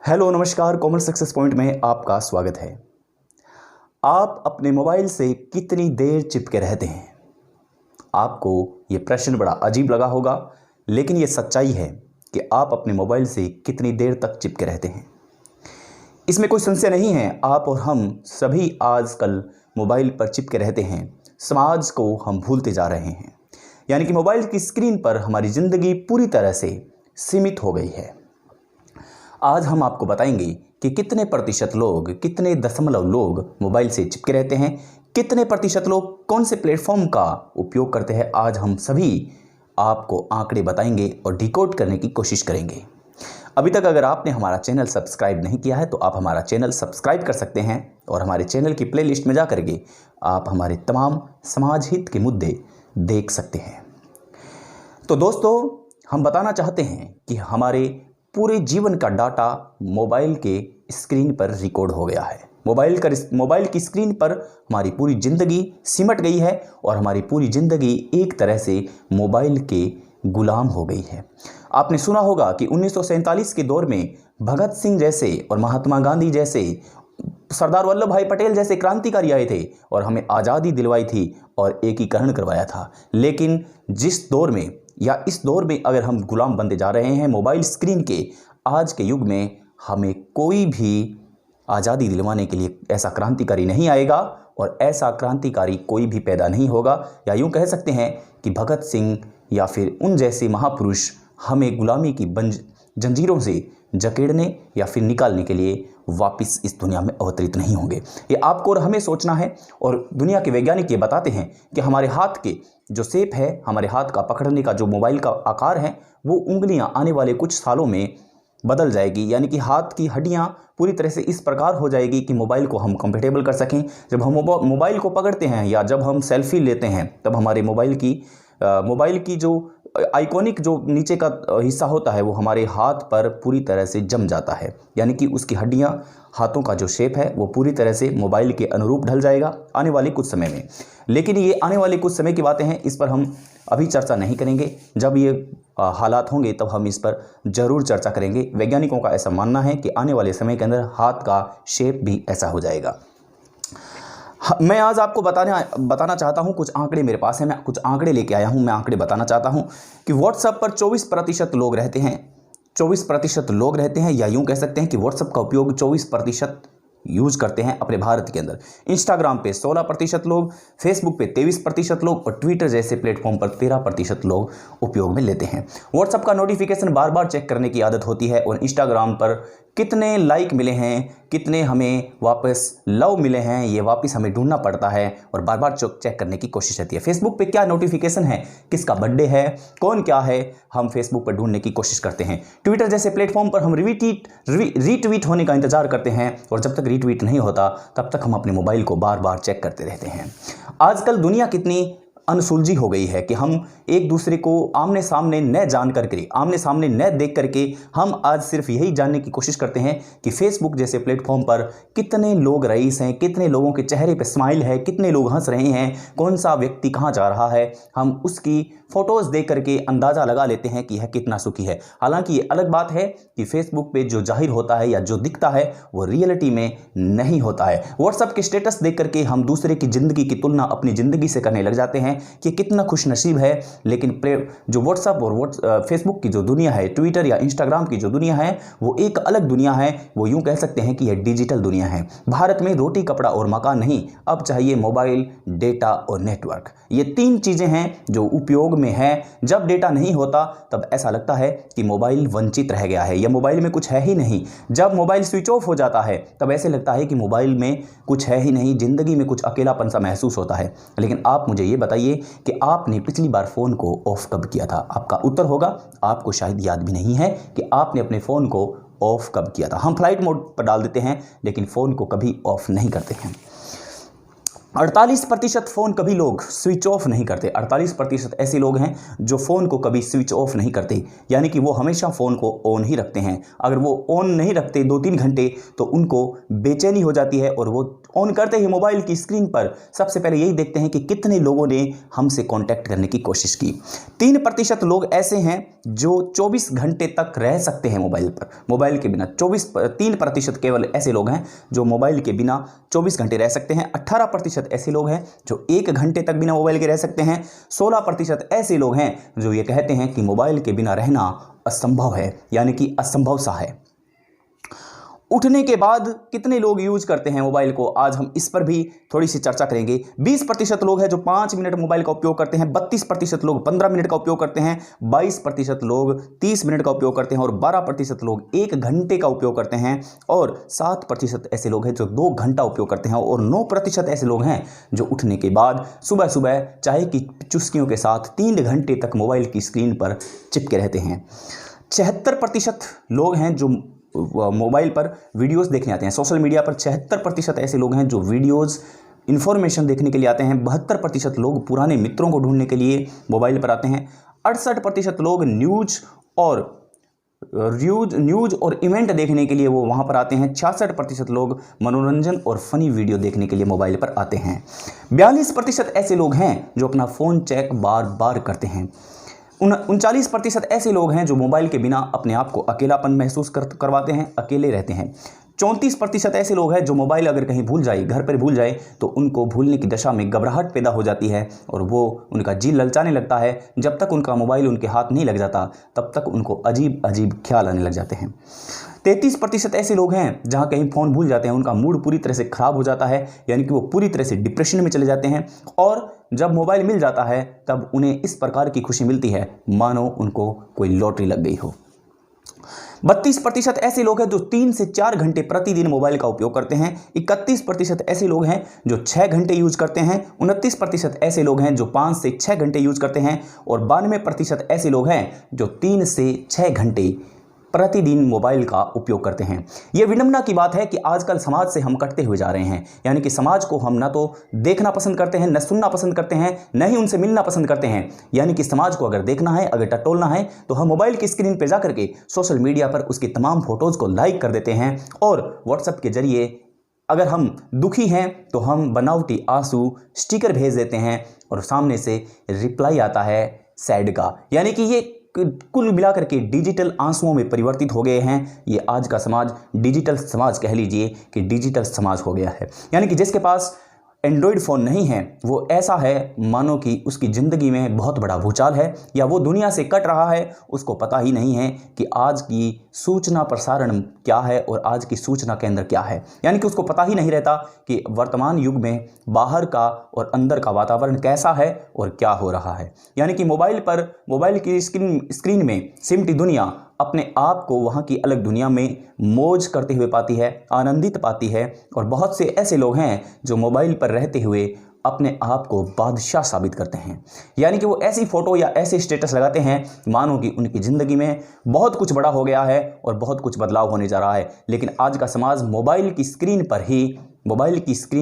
Hello नमस्कार, common success point में आपका स्वागत है। आप अपने मोबाइल से कितनी देर चिपके रहते हैं? आपको ये प्रश्न बड़ा अजीब लगा होगा, लेकिन ये सच्चाई है कि आप अपने मोबाइल से कितनी देर तक चिपके रहते हैं। इसमें कोई संशय नहीं है, आप और हम सभी आजकल मोबाइल पर चिपके रहते हैं। समाज को हम भूलते जा रहे हैं, यानी कि मोबाइल की स्क्रीन पर हमारी ज़िंदगी पूरी तरह से सीमित हो गई है। आज हम आपको बताएंगे कि कितने प्रतिशत लोग, कितने दशमलव लोग मोबाइल से चिपके रहते हैं, कितने प्रतिशत लोग कौन से प्लेटफॉर्म का उपयोग करते हैं। आज हम सभी आपको आंकड़े बताएंगे और डिकोड करने की कोशिश करेंगे। अभी तक अगर आपने हमारा चैनल सब्सक्राइब नहीं किया है तो आप हमारा चैनल सब्सक्राइब कर सकते हैं और हमारे चैनल की प्लेलिस्ट में जा करके आप हमारे तमाम समाज हित के मुद्दे देख सकते हैं। तो दोस्तों, हम बताना चाहते हैं कि हमारे पूरे जीवन का डाटा मोबाइल के स्क्रीन पर रिकॉर्ड हो गया है। मोबाइल की स्क्रीन पर हमारी पूरी ज़िंदगी सिमट गई है और हमारी पूरी ज़िंदगी एक तरह से मोबाइल के गुलाम हो गई है। आपने सुना होगा कि 1947 के दौर में भगत सिंह जैसे और महात्मा गांधी जैसे, सरदार वल्लभ भाई पटेल जैसे क्रांतिकारी आए थे और हमें आज़ादी दिलवाई थी और एकीकरण करवाया था। लेकिन जिस दौर में या इस दौर में अगर हम गुलाम बनते जा रहे हैं मोबाइल स्क्रीन के, आज के युग में हमें कोई भी आज़ादी दिलवाने के लिए ऐसा क्रांतिकारी नहीं आएगा और ऐसा क्रांतिकारी कोई भी पैदा नहीं होगा। या यूँ कह सकते हैं कि भगत सिंह या फिर उन जैसे महापुरुष हमें गुलामी की जंजीरों से जकेड़ने या फिर निकालने के लिए वापस इस दुनिया में अवतरित नहीं होंगे। ये आपको और हमें सोचना है। और दुनिया के वैज्ञानिक ये बताते हैं कि हमारे हाथ के जो शेप है, हमारे हाथ का पकड़ने का जो मोबाइल का आकार है, वो उंगलियां आने वाले कुछ सालों में बदल जाएगी। यानी कि हाथ की हड्डियां पूरी तरह से इस प्रकार हो जाएगी कि मोबाइल को हम कंफर्टेबल कर सकें। जब हम मोबाइल को पकड़ते हैं या जब हम सेल्फी लेते हैं, तब हमारे मोबाइल की जो आइकॉनिक जो नीचे का हिस्सा होता है वो हमारे हाथ पर पूरी तरह से जम जाता है। यानी कि उसकी हड्डियां, हाथों का जो शेप है वो पूरी तरह से मोबाइल के अनुरूप ढल जाएगा आने वाले कुछ समय में। लेकिन ये आने वाले कुछ समय की बातें हैं, इस पर हम अभी चर्चा नहीं करेंगे। जब ये हालात होंगे तब हम इस पर ज़रूर चर्चा करेंगे। वैज्ञानिकों का ऐसा मानना है कि आने वाले समय के अंदर हाथ का शेप भी ऐसा हो जाएगा। मैं आज आपको बताना चाहता हूं, कुछ आंकड़े मेरे पास हैं, मैं कुछ आंकड़े लेके आया हूं। मैं आंकड़े बताना चाहता हूं कि व्हाट्सएप पर 24% लोग रहते हैं। 24% लोग रहते हैं, या यूं कह सकते हैं कि व्हाट्सएप का उपयोग 24% यूज करते हैं अपने भारत के अंदर। इंस्टाग्राम पे 16% लोग, फेसबुक पे 23% लोग और ट्विटर जैसे प्लेटफॉर्म पर 13% लोग उपयोग में लेते हैं। व्हाट्सएप का नोटिफिकेशन बार बार चेक करने की आदत होती है और इंस्टाग्राम पर कितने लाइक मिले हैं, कितने हमें वापस लव मिले हैं, ये वापस हमें ढूंढना पड़ता है और बार बार चेक करने की कोशिश रहती है। फेसबुक पे क्या नोटिफिकेशन है, किसका बर्थडे है, कौन क्या है, हम फेसबुक पर ढूंढने की कोशिश करते हैं। ट्विटर जैसे प्लेटफॉर्म पर हम रीट्वीट होने का इंतजार करते हैं और जब तक रीट्वीट नहीं होता तब तक हम अपने मोबाइल को बार बार चेक करते रहते हैं। आजकल दुनिया कितनी अनसुलझी हो गई है कि हम एक दूसरे को आमने सामने न जान करके, आमने सामने न देख करके हम आज सिर्फ यही जानने की कोशिश करते हैं कि फेसबुक जैसे प्लेटफॉर्म पर कितने लोग रईस हैं, कितने लोगों के चेहरे पे स्माइल है, कितने लोग हंस रहे हैं, कौन सा व्यक्ति कहाँ जा रहा है। हम उसकी फ़ोटोज़ देख करके अंदाज़ा लगा लेते हैं कि यह कितना सुखी है। हालांकि ये अलग बात है कि फेसबुक पे जो जाहिर होता है या जो दिखता है वो रियलिटी में नहीं होता है। व्हाट्सएप के स्टेटस देख करके हम दूसरे की ज़िंदगी की तुलना अपनी ज़िंदगी से करने लग जाते हैं कि कितना खुशनसीब है। लेकिन जो व्हाट्सएप और फेसबुक की जो दुनिया है, ट्विटर या इंस्टाग्राम की जो दुनिया है, वो एक अलग दुनिया है। वो यूँ कह सकते हैं कि यह डिजिटल दुनिया है। भारत में रोटी, कपड़ा और मकान नहीं, अब चाहिए मोबाइल, डेटा और नेटवर्क। ये 3 चीज़ें हैं जो उपयोग में है। जब डेटा नहीं होता तब ऐसा लगता है कि मोबाइल वंचित रह गया है या मोबाइल में कुछ है ही नहीं। जब मोबाइल स्विच ऑफ हो जाता है तब ऐसे लगता है कि मोबाइल में कुछ है ही नहीं, ज़िंदगी में कुछ अकेलापन सा महसूस होता है। लेकिन आप मुझे ये बताइए कि आपने पिछली बार फ़ोन को ऑफ कब किया था? आपका उत्तर होगा आपको शायद याद भी नहीं है कि आपने अपने फ़ोन को ऑफ कब किया था। हम फ्लाइट मोड पर डाल देते हैं लेकिन फ़ोन को कभी ऑफ नहीं करते हैं। 48% फ़ोन कभी लोग स्विच ऑफ नहीं करते। 48% ऐसे लोग हैं जो फ़ोन को कभी स्विच ऑफ नहीं करते, यानी कि वो हमेशा फ़ोन को ऑन ही रखते हैं। अगर वो ऑन नहीं रखते 2-3 घंटे तो उनको बेचैनी हो जाती है और वो ऑन करते ही मोबाइल की स्क्रीन पर सबसे पहले यही देखते हैं कि कितने लोगों ने हमसे कांटेक्ट करने की कोशिश की। 3% लोग ऐसे हैं जो 24 घंटे तक रह सकते हैं मोबाइल के बिना। 3% केवल ऐसे लोग हैं जो मोबाइल के बिना 24 घंटे रह सकते हैं। 18% ऐसे लोग हैं जो 1 घंटे तक बिना मोबाइल के रह सकते हैं। 16% ऐसे लोग हैं जो ये कहते हैं कि मोबाइल के बिना रहना असंभव है, यानी कि असंभव सा है। उठने के बाद कितने लोग यूज करते हैं मोबाइल को, आज हम इस पर भी थोड़ी सी चर्चा करेंगे। 20% लोग हैं जो 5 मिनट मोबाइल का उपयोग करते हैं। 32% लोग 15 मिनट का उपयोग करते हैं। 22% लोग 30 मिनट का उपयोग करते हैं और 12% लोग 1 घंटे का उपयोग करते हैं और 7% ऐसे लोग हैं जो 2 घंटा उपयोग करते हैं और 9% ऐसे लोग हैं जो उठने के बाद सुबह सुबह चाय की चुस्कियों के साथ 3 घंटे तक मोबाइल की स्क्रीन पर चिपके रहते हैं। 76% लोग हैं जो मोबाइल पर वीडियोस देखने आते हैं। सोशल मीडिया पर 76% ऐसे लोग हैं जो वीडियोस इन्फॉर्मेशन देखने के लिए आते हैं। 72% लोग पुराने मित्रों को ढूंढने के लिए मोबाइल पर आते हैं। 68% लोग न्यूज और इवेंट देखने के लिए वो वहाँ पर आते हैं। 66% लोग मनोरंजन और फनी वीडियो देखने के लिए मोबाइल पर आते हैं। 42% ऐसे लोग हैं जो अपना फ़ोन चेक बार बार करते हैं। 39% ऐसे लोग हैं जो मोबाइल के बिना अपने आप को अकेलापन महसूस करवाते हैं, अकेले रहते हैं। 34% ऐसे लोग हैं जो मोबाइल अगर कहीं भूल जाए, घर पर भूल जाए, तो उनको भूलने की दशा में घबराहट पैदा हो जाती है और वो उनका जी ललचाने लगता है। जब तक उनका मोबाइल उनके हाथ नहीं लग जाता तब तक उनको अजीब अजीब ख्याल आने लग जाते हैं। 33% ऐसे लोग हैं जहां कहीं फ़ोन भूल जाते हैं, उनका मूड पूरी तरह से ख़राब हो जाता है, यानी कि वो पूरी तरह से डिप्रेशन में चले जाते हैं और जब मोबाइल मिल जाता है तब उन्हें इस प्रकार की खुशी मिलती है मानो उनको कोई लॉटरी लग गई हो। 32% ऐसे लोग हैं जो 3 से 4 घंटे प्रतिदिन मोबाइल का उपयोग करते हैं। 31% ऐसे लोग हैं जो 6 घंटे यूज करते हैं। 29% ऐसे लोग हैं जो 5 से 6 घंटे यूज करते हैं और 92% ऐसे लोग हैं जो 3 से 6 घंटे प्रतिदिन मोबाइल का उपयोग करते हैं। यह विडंबना की बात है कि आजकल समाज से हम कटते हुए जा रहे हैं, यानी कि समाज को हम ना तो देखना पसंद करते हैं, न सुनना पसंद करते हैं, न ही उनसे मिलना पसंद करते हैं। यानी कि समाज को अगर देखना है, अगर टटोलना है, तो हम मोबाइल की स्क्रीन पर जाकर के सोशल मीडिया पर उसकी तमाम फोटोज़ को लाइक कर देते हैं और व्हाट्सएप के जरिए अगर हम दुखी हैं तो हम बनावटी आंसू स्टिकर भेज देते हैं और सामने से रिप्लाई आता है सैड का। यानी कि ये कुल मिलाकर के डिजिटल आंसुओं में परिवर्तित हो गए हैं। ये आज का समाज डिजिटल समाज कह लीजिए कि डिजिटल समाज हो गया है। यानी कि जिसके पास एंड्रॉयड फ़ोन नहीं है वो ऐसा है मानो कि उसकी ज़िंदगी में बहुत बड़ा भूचाल है या वो दुनिया से कट रहा है। उसको पता ही नहीं है कि आज की सूचना प्रसारण क्या है और आज की सूचना केंद्र क्या है। यानी कि उसको पता ही नहीं रहता कि वर्तमान युग में बाहर का और अंदर का वातावरण कैसा है और क्या हो रहा है। यानी कि मोबाइल की स्क्रीन में सिमटी दुनिया अपने आप को वहाँ की अलग दुनिया में मौज करते हुए पाती है, आनंदित पाती है। और बहुत से ऐसे लोग हैं जो मोबाइल पर रहते हुए अपने आप को बादशाह साबित करते हैं। यानी कि वो ऐसी फ़ोटो या ऐसे स्टेटस लगाते हैं मानो कि उनकी ज़िंदगी में बहुत कुछ बड़ा हो गया है और बहुत कुछ बदलाव होने जा रहा है। लेकिन आज का समाज मोबाइल की स्क्रीन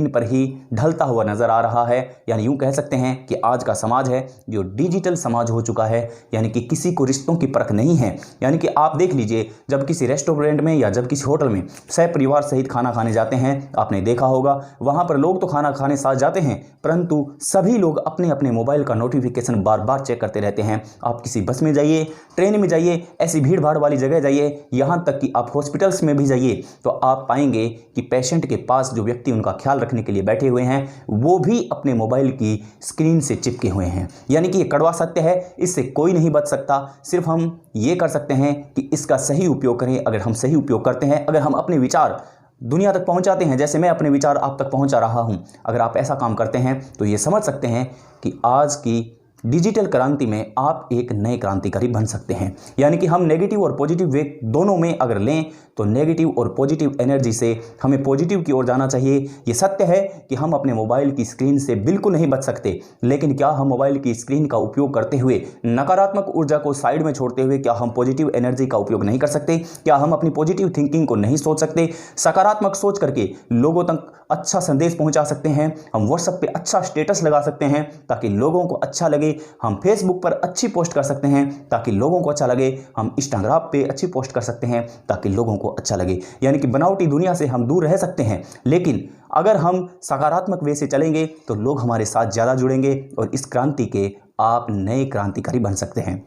पर ही ढलता हुआ नज़र आ रहा है। यानी यूँ कह सकते हैं कि आज का समाज है जो डिजिटल समाज हो चुका है। यानी कि किसी को रिश्तों की परख नहीं है। यानी कि आप देख लीजिए, जब किसी रेस्टोरेंट में या जब किसी होटल में सहपरिवार सहित खाना खाने जाते हैं, आपने देखा होगा वहाँ पर लोग तो खाना खाने साथ जाते हैं परंतु सभी लोग अपने अपने मोबाइल का नोटिफिकेशन बार बार चेक करते रहते हैं। आप किसी बस में जाइए, ट्रेन में जाइए, ऐसी भीड़ भाड़ वाली जगह जाइए, यहाँ तक कि आप हॉस्पिटल्स में भी जाइए तो आप पाएंगे कि पेशेंट के पास जो व्यक्ति उनका ख्याल रखने के लिए बैठे हुए हैं वो भी अपने मोबाइल की स्क्रीन से चिपके हुए हैं। यानी कि ये कड़वा सत्य है, इससे कोई नहीं बच सकता। सिर्फ हम ये कर सकते हैं कि इसका सही उपयोग करें। अगर हम सही उपयोग करते हैं, अगर हम अपने विचार दुनिया तक पहुंचाते हैं, जैसे मैं अपने विचार आप तक पहुंचा रहा हूं, अगर आप ऐसा काम करते हैं तो ये समझ सकते हैं कि आज की डिजिटल क्रांति में आप एक नए क्रांतिकारी बन सकते हैं। यानी कि हम नेगेटिव और पॉजिटिव वे दोनों में अगर लें तो नेगेटिव और पॉजिटिव एनर्जी से हमें पॉजिटिव की ओर जाना चाहिए। ये सत्य है कि हम अपने मोबाइल की स्क्रीन से बिल्कुल नहीं बच सकते, लेकिन क्या हम मोबाइल की स्क्रीन का उपयोग करते हुए नकारात्मक ऊर्जा को साइड में छोड़ते हुए क्या हम पॉजिटिव एनर्जी का उपयोग नहीं कर सकते? क्या हम अपनी पॉजिटिव थिंकिंग को नहीं सोच सकते? सकारात्मक सोच करके लोगों तक अच्छा संदेश पहुंचा सकते हैं। हम व्हाट्सएप पे अच्छा स्टेटस लगा सकते हैं ताकि लोगों को अच्छा लगे, लगे हम फेसबुक पर अच्छी पोस्ट कर सकते हैं ताकि लोगों को अच्छा लगे, हम इंस्टाग्राम पे अच्छी पोस्ट कर सकते हैं ताकि लोगों को अच्छा लगे। यानी कि बनावटी दुनिया से हम दूर रह सकते हैं, लेकिन अगर हम सकारात्मक वे से चलेंगे तो लोग हमारे साथ ज़्यादा जुड़ेंगे और इस क्रांति के आप नए क्रांतिकारी बन सकते हैं।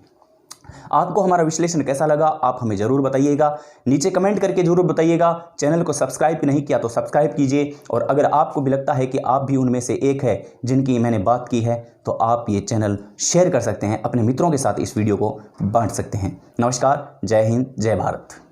आपको हमारा विश्लेषण कैसा लगा आप हमें ज़रूर बताइएगा, नीचे कमेंट करके ज़रूर बताइएगा। चैनल को सब्सक्राइब नहीं किया तो सब्सक्राइब कीजिए, और अगर आपको भी लगता है कि आप भी उनमें से एक है जिनकी मैंने बात की है तो आप ये चैनल शेयर कर सकते हैं, अपने मित्रों के साथ इस वीडियो को बांट सकते हैं। नमस्कार, जय हिंद, जय भारत।